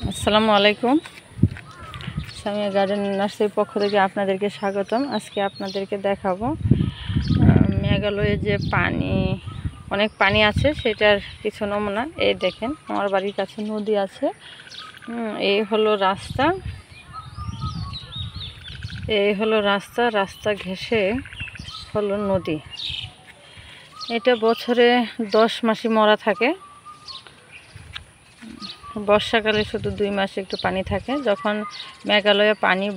আসসালামু আলাইকুম। সামিয়া গার্ডেন নার্সারির পক্ষ থেকে আপনাদেরকে স্বাগতম। আজকে আপনাদেরকে দেখাবো মেঘালয়ে যে অনেক পানি আছে সেটার কিছু নমুনা। এই দেখেন, আমার বাড়ির কাছে নদী আছে। এই হলো রাস্তা, রাস্তা ঘেঁষে হলো নদী। এটা বছরে 10 মাসই মরা থাকে। বর্ষাকালে শুধু 2 মাস একটু পানি থাকে। যখন মেঘালয়ে পানি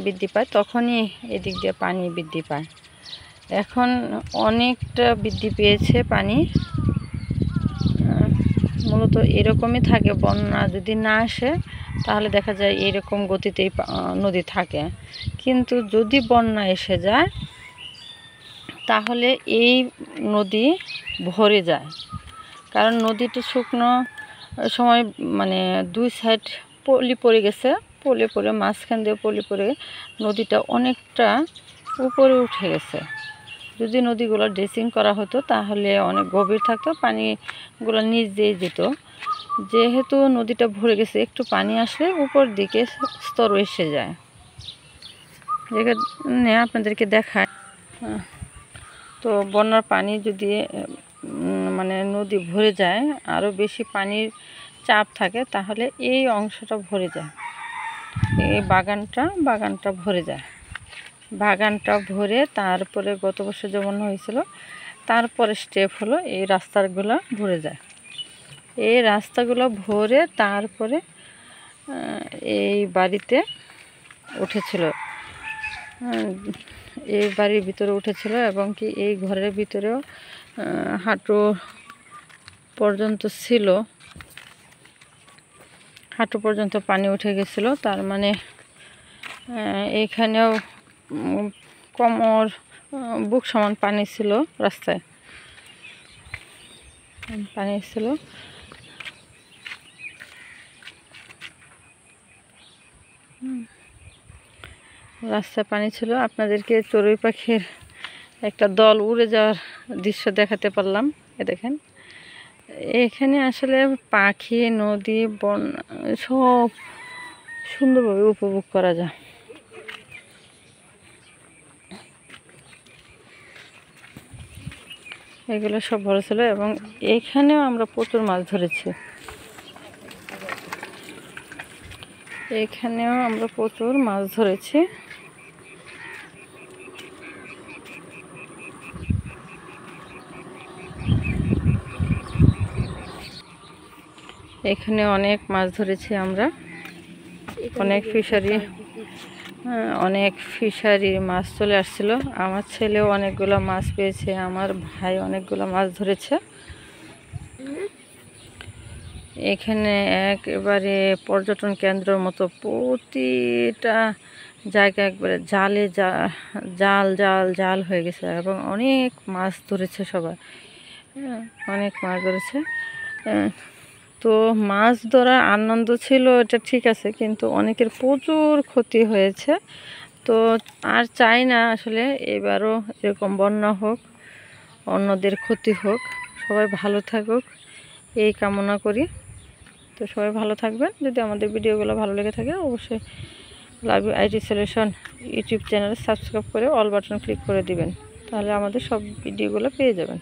বৃদ্ধি পায় তখনই এদিক দিয়ে পানি বৃদ্ধি পায়। এখন অনেকটা বৃদ্ধি পেয়েছে পানি। মূলত এরকমই থাকে, বন্যা যদি না আসে তাহলে দেখা যায় এরকম গতিতেই নদী থাকে। কিন্তু যদি বন্যা এসে যায় তাহলে এই নদী ভরে যায়, কারণ নদীটি শুকনো সময় মানে 2 সাইড পলি পড়ে গেছে। পলি পড়ে মাঝখান দিয়ে পলি পড়ে নদীটা অনেকটা উপরে উঠে গেছে। যদি নদীগুলো ড্রেসিং করা হতো তাহলে অনেক গভীর থাকতো, পানিগুলো নিচ দিয়ে যেত। যেহেতু নদীটা ভরে গেছে, একটু পানি আসলে উপর দিকে স্তর এসে যায়। যেখানে আপনাদেরকে দেখায়, তো বন্যার পানি যদি নদী ভরে যায়, আরও বেশি পানির চাপ থাকে, তাহলে এই অংশটা ভরে যায়। এই বাগানটা ভরে যায়। বাগানটা ভরে তারপরে গত বছর যেমন হয়েছিল, তারপরে স্টেপ হলো এই রাস্তাগুলো ভরে যায়। এই রাস্তাগুলো ভরে তারপরে এই বাড়িতে উঠেছিল, এই বাড়ির ভিতরে উঠেছিল, এবং কি এই ঘরের ভিতরেও হাঁটু পর্যন্ত ছিল। হাঁটু পর্যন্ত পানি উঠে গেছিলো। তার মানে এখানেও কোমর বুক সমান পানি ছিল। রাস্তায় পানি ছিল। রাস্তায় পানি ছিল। আপনাদেরকে চড়ুই পাখির একটা দল উড়ে যাওয়ার দৃশ্য দেখাতে পারলাম। এ দেখেন, এখানে আসলে পাখি, নদী, বন সব সুন্দরভাবে উপভোগ করা যায়। এগুলো সব ভালো ছিল, এবং এখানেও আমরা প্রচুর মাছ ধরেছি। এখানেও আমরা প্রচুর মাছ ধরেছি। এখানে অনেক মাছ ধরেছি আমরা। অনেক ফিশারির মাছ চলে আসছিল। আমার ছেলেও অনেকগুলো মাছ পেয়েছে, আমার ভাই অনেকগুলো মাছ ধরেছে। এখানে একেবারে পর্যটন কেন্দ্রের মতো প্রতিটা জায়গা একবারে জাল হয়ে গেছে, এবং অনেক মাছ ধরেছে সবাই। অনেক মাছ ধরেছে। তো মাছ ধরার আনন্দ ছিল, এটা ঠিক আছে, কিন্তু অনেকের প্রচুর ক্ষতি হয়েছে। তো আর চাই না আসলে এবারও এরকম বন্যা হোক, অন্যদের ক্ষতি হোক। সবাই ভালো থাকুক এই কামনা করি। তো সবাই ভালো থাকবেন। যদি আমাদের ভিডিওগুলো ভালো লেগে থাকে অবশ্যই love you IT solution YouTube চ্যানেলে সাবস্ক্রাইব করে অল বাটন ক্লিক করে দিবেন, তাহলে আমাদের সব ভিডিওগুলো পেয়ে যাবেন।